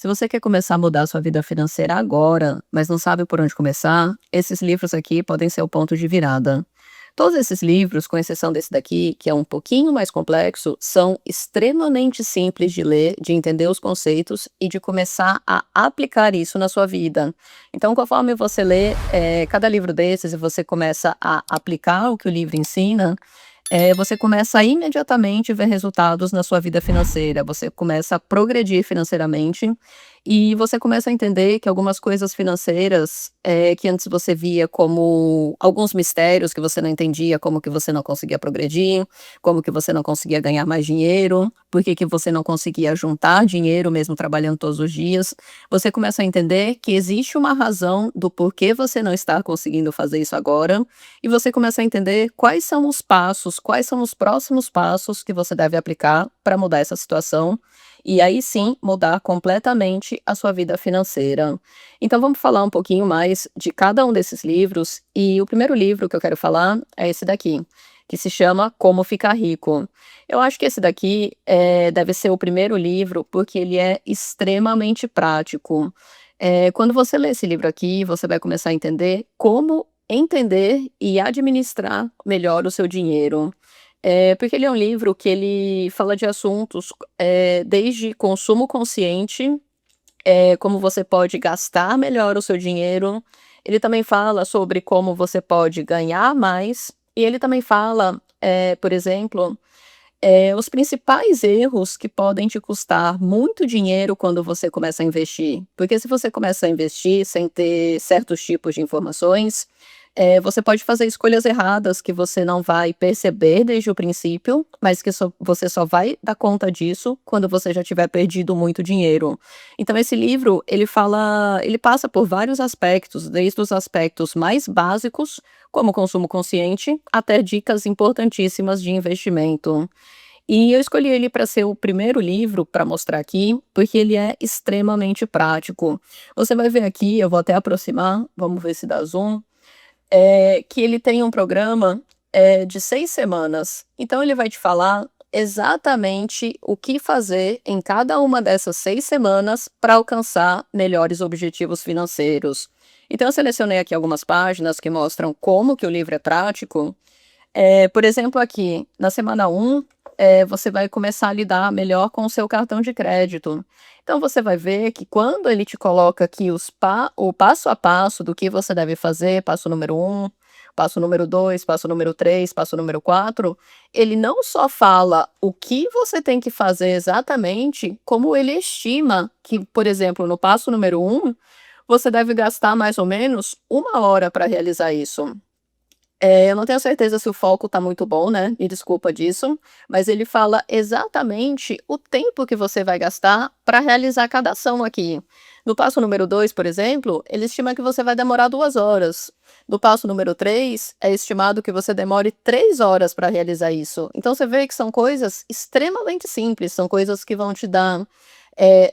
Se você quer começar a mudar a sua vida financeira agora, mas não sabe por onde começar, esses livros aqui podem ser o ponto de virada. Todos esses livros, com exceção desse daqui, que é um pouquinho mais complexo, são extremamente simples de ler, de entender os conceitos e de começar a aplicar isso na sua vida. Então, conforme você lê cada livro desses e você começa a aplicar o que o livro ensina, você começa a imediatamente ver resultados na sua vida financeira, você começa a progredir financeiramente e você começa a entender que algumas coisas financeiras, que antes você via como alguns mistérios que você não entendia, como que você não conseguia progredir, como que você não conseguia ganhar mais dinheiro, por que que você não conseguia juntar dinheiro mesmo trabalhando todos os dias, você começa a entender que existe uma razão do porquê você não está conseguindo fazer isso agora, e você começa a entender quais são os passos, quais são os próximos passos que você deve aplicar para mudar essa situação, e aí sim mudar completamente a sua vida financeira. Então vamos falar um pouquinho mais de cada um desses livros, e o primeiro livro que eu quero falar é esse daqui, que se chama Como Ficar Rico. Eu acho que esse daqui deve ser o primeiro livro, porque ele é extremamente prático. Quando você lê esse livro aqui, você vai começar a entender como entender e administrar melhor o seu dinheiro. Porque ele é um livro que ele fala de assuntos, desde consumo consciente, como você pode gastar melhor o seu dinheiro. Ele também fala sobre como você pode ganhar mais, e ele também fala, por exemplo, os principais erros que podem te custar muito dinheiro quando você começa a investir. Porque se você começa a investir sem ter certos tipos de informações, você pode fazer escolhas erradas que você não vai perceber desde o princípio, mas que você só vai dar conta disso quando você já tiver perdido muito dinheiro. Então esse livro, ele passa por vários aspectos, desde os aspectos mais básicos, como consumo consciente, até dicas importantíssimas de investimento. E eu escolhi ele para ser o primeiro livro para mostrar aqui, porque ele é extremamente prático. Você vai ver aqui, eu vou até aproximar, vamos ver se dá zoom, que ele tem um programa, de 6 semanas. Então ele vai te falar exatamente o que fazer em cada uma dessas 6 semanas para alcançar melhores objetivos financeiros. Então eu selecionei aqui algumas páginas que mostram como que o livro é prático. Por exemplo, aqui, na semana 1, você vai começar a lidar melhor com o seu cartão de crédito. Então você vai ver que quando ele te coloca aqui o passo a passo do que você deve fazer, passo número 1, passo número 2, passo número 3, passo número 4, ele não só fala o que você tem que fazer exatamente, como ele estima que, por exemplo, no passo número 1, você deve gastar mais ou menos 1 hora para realizar isso. Eu não tenho certeza se o foco tá muito bom, né, me desculpa disso, mas ele fala exatamente o tempo que você vai gastar para realizar cada ação aqui. No passo número 2, por exemplo, ele estima que você vai demorar 2 horas. No passo número 3, é estimado que você demore 3 horas para realizar isso. Então você vê que são coisas extremamente simples, são coisas que vão te dar,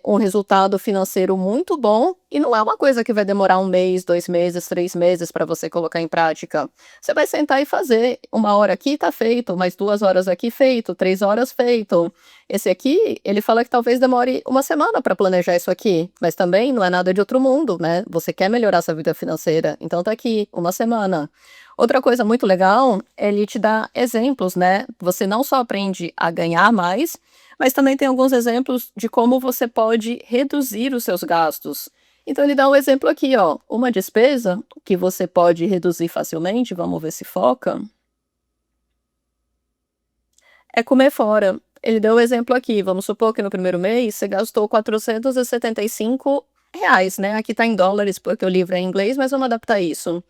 um resultado financeiro muito bom, e não é uma coisa que vai demorar 1 mês, 2 meses, 3 meses para você colocar em prática. Você vai sentar e fazer, 1 hora aqui tá feito, mais 2 horas aqui feito, 3 horas feito. Esse aqui, ele fala que talvez demore 1 semana para planejar isso aqui, mas também não é nada de outro mundo, né, você quer melhorar sua vida financeira, então tá aqui, 1 semana. Outra coisa muito legal, ele te dá exemplos, né, você não só aprende a ganhar mais, mas também tem alguns exemplos de como você pode reduzir os seus gastos. Então ele dá um exemplo aqui, ó, uma despesa que você pode reduzir facilmente, vamos ver se foca, é comer fora. Ele deu o exemplo aqui, vamos supor que no primeiro mês você gastou R$ 475, né, aqui tá em dólares porque o livro é em inglês, mas vamos adaptar isso.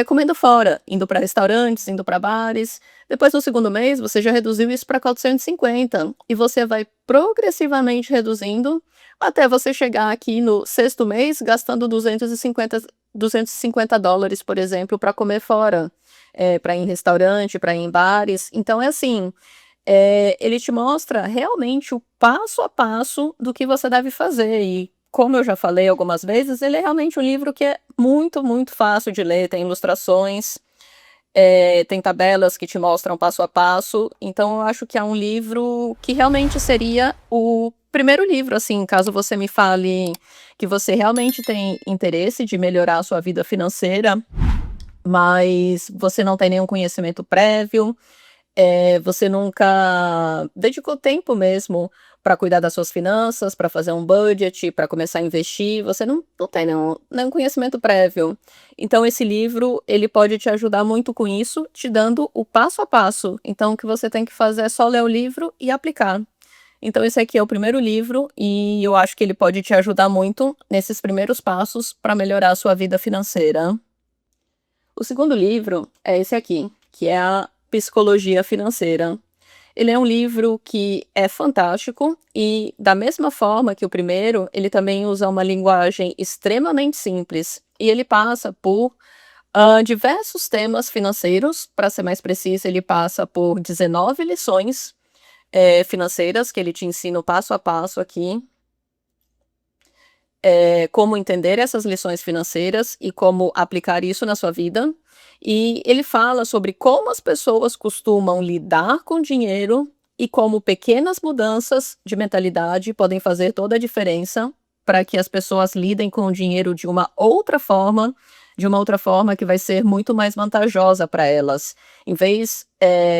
Comendo fora, indo para restaurantes, indo para bares. Depois no segundo mês você já reduziu isso para 450 e você vai progressivamente reduzindo até você chegar aqui no sexto mês gastando US$ 250, por exemplo, para comer fora, para ir em restaurante, para ir em bares. Então é assim, ele te mostra realmente o passo a passo do que você deve fazer e, como eu já falei algumas vezes, ele é realmente um livro que é muito, muito fácil de ler, tem ilustrações, tem tabelas que te mostram passo a passo, então eu acho que é um livro que realmente seria o primeiro livro, assim, caso você me fale que você realmente tem interesse de melhorar a sua vida financeira, mas você não tem nenhum conhecimento prévio, você nunca dedicou tempo mesmo para cuidar das suas finanças, para fazer um budget, para começar a investir, você não tem nenhum conhecimento prévio. Então esse livro, ele pode te ajudar muito com isso, te dando o passo a passo. Então o que você tem que fazer é só ler o livro e aplicar. Então esse aqui é o primeiro livro e eu acho que ele pode te ajudar muito nesses primeiros passos para melhorar a sua vida financeira. O segundo livro é esse aqui, que é a Psicologia Financeira. Ele é um livro que é fantástico e, da mesma forma que o primeiro, ele também usa uma linguagem extremamente simples. E ele passa por diversos temas financeiros. Para ser mais preciso, ele passa por 19 lições financeiras que ele te ensina o passo a passo aqui. Como entender essas lições financeiras e como aplicar isso na sua vida. E ele fala sobre como as pessoas costumam lidar com dinheiro e como pequenas mudanças de mentalidade podem fazer toda a diferença para que as pessoas lidem com o dinheiro de uma outra forma que vai ser muito mais vantajosa para elas. Em vez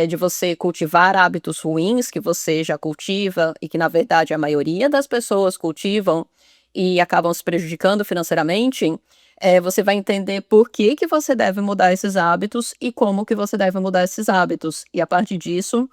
de você cultivar hábitos ruins que você já cultiva e que, na verdade, a maioria das pessoas cultivam, e acabam se prejudicando financeiramente, você vai entender por que que você deve mudar esses hábitos e como que você deve mudar esses hábitos. E a partir disso,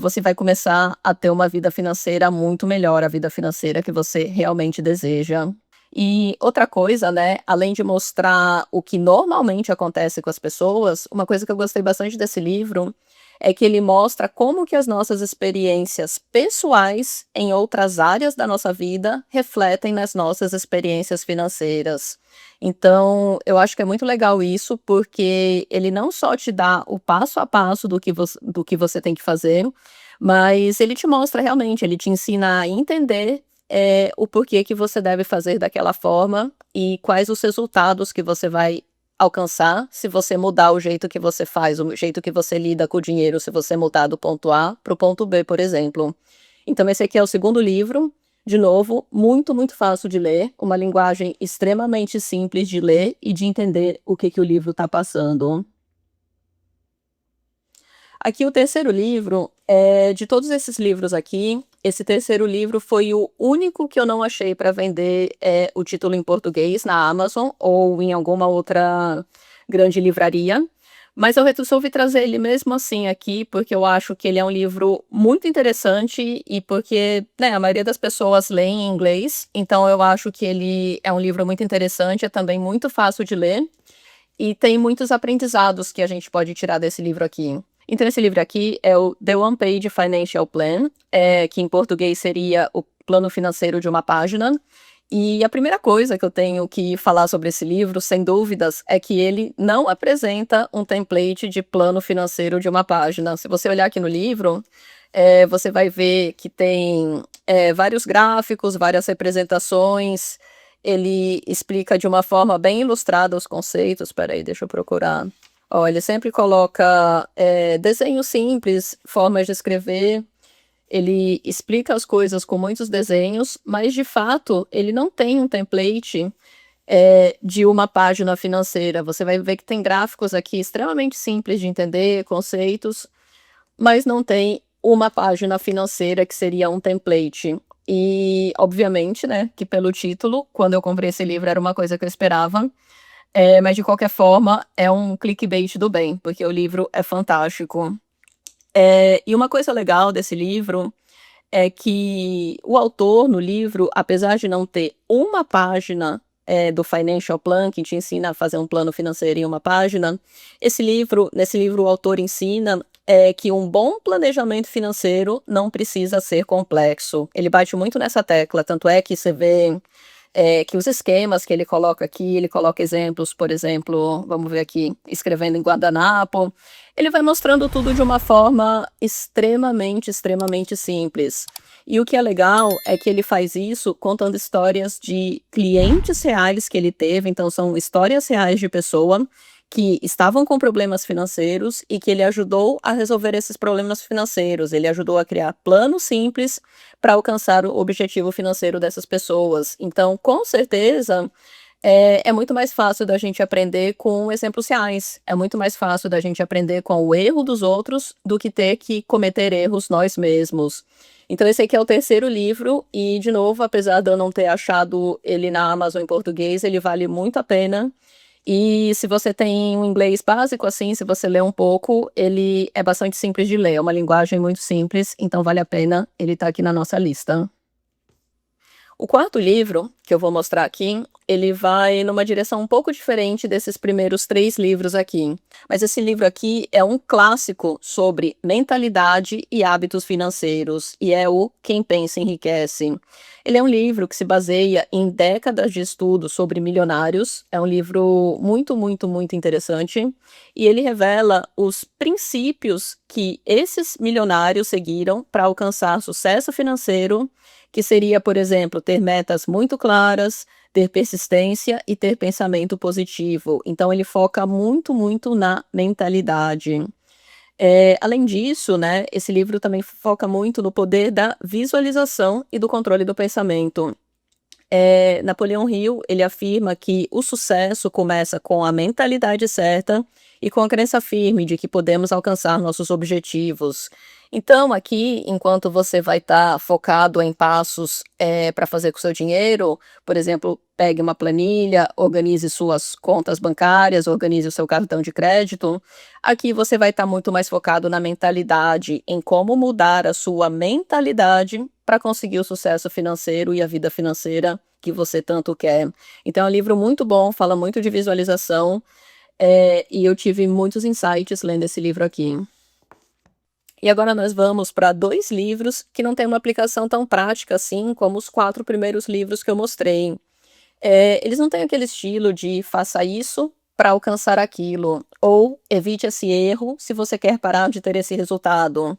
você vai começar a ter uma vida financeira muito melhor, a vida financeira que você realmente deseja. E outra coisa, né, além de mostrar o que normalmente acontece com as pessoas, uma coisa que eu gostei bastante desse livro é que ele mostra como que as nossas experiências pessoais em outras áreas da nossa vida refletem nas nossas experiências financeiras. Então, eu acho que é muito legal isso, porque ele não só te dá o passo a passo do que você tem que fazer, mas ele te mostra realmente, ele te ensina a entender o porquê que você deve fazer daquela forma e quais os resultados que você vai alcançar se você mudar o jeito que você faz, o jeito que você lida com o dinheiro, se você mudar do ponto A para o ponto B, por exemplo. Então esse aqui é o segundo livro, de novo, muito, muito fácil de ler, uma linguagem extremamente simples de ler e de entender o que que o livro está passando. Aqui o terceiro livro, de todos esses livros aqui, esse terceiro livro foi o único que eu não achei para vender o título em português na Amazon ou em alguma outra grande livraria, mas eu resolvi trazer ele mesmo assim aqui, porque eu acho que ele é um livro muito interessante e porque, né, a maioria das pessoas lê em inglês, então eu acho que ele é um livro muito interessante, é também muito fácil de ler e tem muitos aprendizados que a gente pode tirar desse livro aqui. Então esse livro aqui é o The One Page Financial Plan, que em português seria o plano financeiro de uma página. E a primeira coisa que eu tenho que falar sobre esse livro, sem dúvidas, é que ele não apresenta um template de plano financeiro de uma página. Se você olhar aqui no livro, você vai ver que tem vários gráficos, várias representações. Ele explica de uma forma bem ilustrada os conceitos. Espera aí, deixa eu procurar. Ó, ele sempre coloca desenhos simples, formas de escrever. Ele explica as coisas com muitos desenhos, mas de fato ele não tem um template de uma página financeira. Você vai ver que tem gráficos aqui extremamente simples de entender, conceitos, mas não tem uma página financeira que seria um template. E, obviamente, né, que pelo título, quando eu comprei esse livro era uma coisa que eu esperava, mas de qualquer forma é um clickbait do bem, porque o livro é fantástico. E uma coisa legal desse livro é que o autor no livro, apesar de não ter uma página do Financial Plan, que te ensina a fazer um plano financeiro em uma página, nesse livro o autor ensina que um bom planejamento financeiro não precisa ser complexo. Ele bate muito nessa tecla, tanto é que você vê que os esquemas que ele coloca aqui, ele coloca exemplos, por exemplo, vamos ver aqui, escrevendo em guardanapo, ele vai mostrando tudo de uma forma extremamente, extremamente simples. E o que é legal é que ele faz isso contando histórias de clientes reais que ele teve, então são histórias reais de pessoa que estavam com problemas financeiros e que ele ajudou a resolver esses problemas financeiros. Ele ajudou a criar planos simples para alcançar o objetivo financeiro dessas pessoas. Então, com certeza, é muito mais fácil da gente aprender com exemplos reais. É muito mais fácil da gente aprender com o erro dos outros do que ter que cometer erros nós mesmos. Então, esse aqui é o terceiro livro, e, de novo, apesar de eu não ter achado ele na Amazon em português, ele vale muito a pena. E se você tem um inglês básico, assim, se você lê um pouco, ele é bastante simples de ler, é uma linguagem muito simples, então vale a pena ele tá aqui na nossa lista. O quarto livro, que eu vou mostrar aqui, ele vai numa direção um pouco diferente desses primeiros 3 livros aqui. Mas esse livro aqui é um clássico sobre mentalidade e hábitos financeiros, e é o Quem Pensa Enriquece. Ele é um livro que se baseia em décadas de estudo sobre milionários, é um livro muito, muito, muito interessante, e ele revela os princípios que esses milionários seguiram para alcançar sucesso financeiro, que seria, por exemplo, ter metas muito claras, ter persistência e ter pensamento positivo. Então ele foca muito, muito na mentalidade. Além disso, né, esse livro também foca muito no poder da visualização e do controle do pensamento. Napoleão Hill, ele afirma que o sucesso começa com a mentalidade certa e com a crença firme de que podemos alcançar nossos objetivos. Então, aqui, enquanto você vai estar focado em passos para fazer com o seu dinheiro, por exemplo, pegue uma planilha, organize suas contas bancárias, organize o seu cartão de crédito. Aqui você vai estar muito mais focado na mentalidade, em como mudar a sua mentalidade para conseguir o sucesso financeiro e a vida financeira que você tanto quer. Então, é um livro muito bom, fala muito de visualização, e eu tive muitos insights lendo esse livro aqui. E agora nós vamos para 2 livros que não têm uma aplicação tão prática assim como os 4 primeiros livros que eu mostrei. Eles não têm aquele estilo de faça isso para alcançar aquilo, ou evite esse erro se você quer parar de ter esse resultado.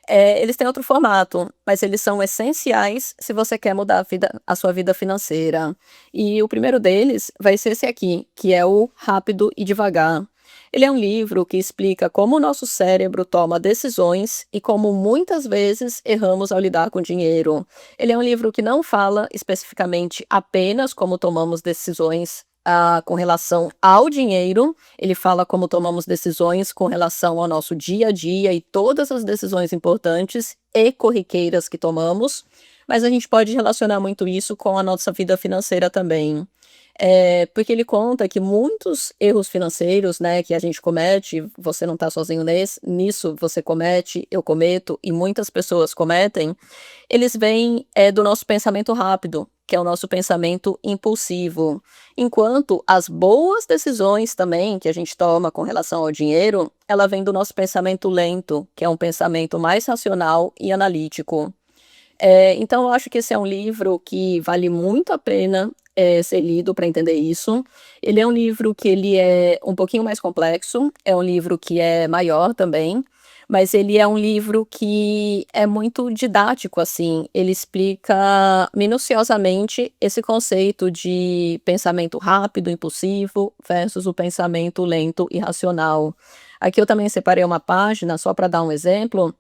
Eles têm outro formato, mas eles são essenciais se você quer mudar a sua vida financeira. E o primeiro deles vai ser esse aqui, que é o Rápido e Devagar. Ele é um livro que explica como o nosso cérebro toma decisões e como muitas vezes erramos ao lidar com dinheiro. Ele é um livro que não fala especificamente apenas como tomamos decisões com relação ao dinheiro, ele fala como tomamos decisões com relação ao nosso dia a dia e todas as decisões importantes e corriqueiras que tomamos, mas a gente pode relacionar muito isso com a nossa vida financeira também. Porque ele conta que muitos erros financeiros, né, que a gente comete, você não está sozinho nisso, você comete, eu cometo e muitas pessoas cometem, eles vêm do nosso pensamento rápido, que é o nosso pensamento impulsivo. Enquanto as boas decisões também que a gente toma com relação ao dinheiro, ela vem do nosso pensamento lento, que é um pensamento mais racional e analítico. Então eu acho que esse é um livro que vale muito a pena ser lido para entender isso. Ele é um livro que ele é um pouquinho mais complexo, é um livro que é maior também, mas ele é um livro que é muito didático, assim, ele explica minuciosamente esse conceito de pensamento rápido, impulsivo, versus o pensamento lento e racional. Aqui eu também separei uma página, só para dar um exemplo,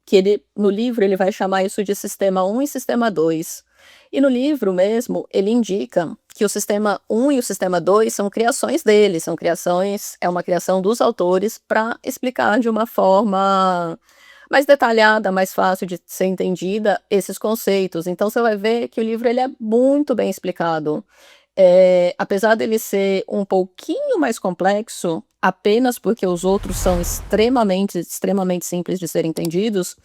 que ele, no livro, ele vai chamar isso de sistema 1 e sistema 2. E no livro mesmo, ele indica que o sistema 1 e o sistema 2 são criações dele, é uma criação dos autores para explicar de uma forma mais detalhada, mais fácil de ser entendida esses conceitos. Então você vai ver que o livro ele é muito bem explicado. Apesar dele ser um pouquinho mais complexo, apenas porque os outros são extremamente, extremamente simples de serem entendidos,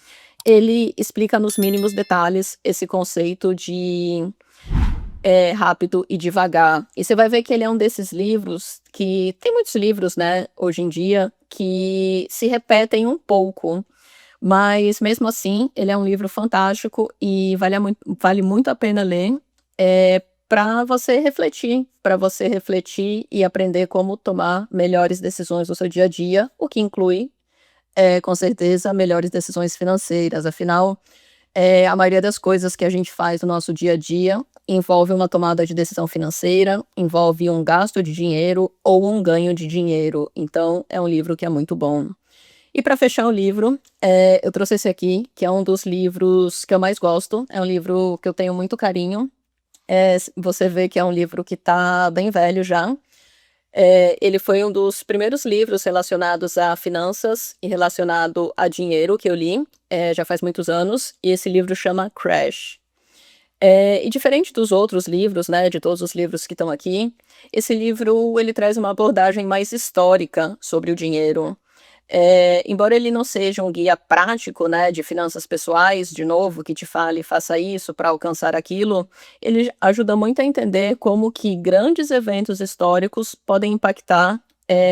ele explica nos mínimos detalhes esse conceito de rápido e devagar. E você vai ver que ele é um desses livros que tem muitos livros, né, hoje em dia, que se repetem um pouco. Mas mesmo assim, ele é um livro fantástico e vale muito a pena ler. Para você refletir e aprender como tomar melhores decisões no seu dia a dia, o que inclui, com certeza, melhores decisões financeiras. Afinal, a maioria das coisas que a gente faz no nosso dia a dia envolve uma tomada de decisão financeira, envolve um gasto de dinheiro ou um ganho de dinheiro. Então, é um livro que é muito bom. E para fechar o livro, eu trouxe esse aqui, que é um dos livros que eu mais gosto. É um livro que eu tenho muito carinho. Você vê que é um livro que está bem velho já. Ele foi um dos primeiros livros relacionados a finanças e relacionado a dinheiro que eu li, já faz muitos anos, e esse livro chama Crash. E diferente dos outros livros, né, de todos os livros que estão aqui, esse livro ele traz uma abordagem mais histórica sobre o dinheiro. Embora ele não seja um guia prático, né, de finanças pessoais, de novo, que te fale faça isso para alcançar aquilo, ele ajuda muito a entender como que grandes eventos históricos podem impactar,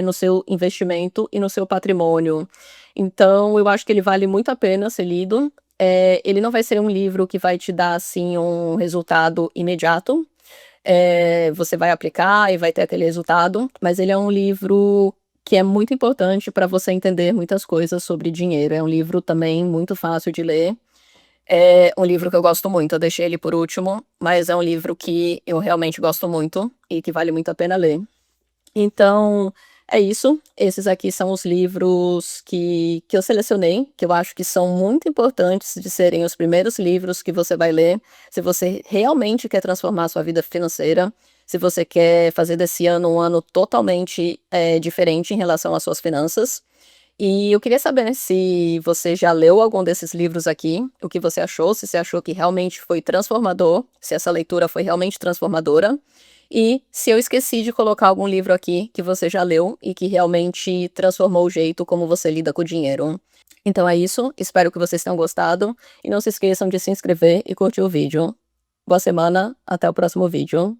no seu investimento e no seu patrimônio. Então, eu acho que ele vale muito a pena ser lido. Ele não vai ser um livro que vai te dar assim um resultado imediato. Você vai aplicar e vai ter aquele resultado, mas ele é um livro que é muito importante para você entender muitas coisas sobre dinheiro. É um livro também muito fácil de ler. É um livro que eu gosto muito, eu deixei ele por último, mas é um livro que eu realmente gosto muito e que vale muito a pena ler. Então, é isso. Esses aqui são os livros que eu selecionei, que eu acho que são muito importantes de serem os primeiros livros que você vai ler, se você realmente quer transformar a sua vida financeira, se você quer fazer desse ano um ano totalmente, diferente em relação às suas finanças. E eu queria saber se você já leu algum desses livros aqui, o que você achou, se você achou que realmente foi transformador, se essa leitura foi realmente transformadora, e se eu esqueci de colocar algum livro aqui que você já leu e que realmente transformou o jeito como você lida com o dinheiro. Então é isso, espero que vocês tenham gostado, e não se esqueçam de se inscrever e curtir o vídeo. Boa semana, até o próximo vídeo.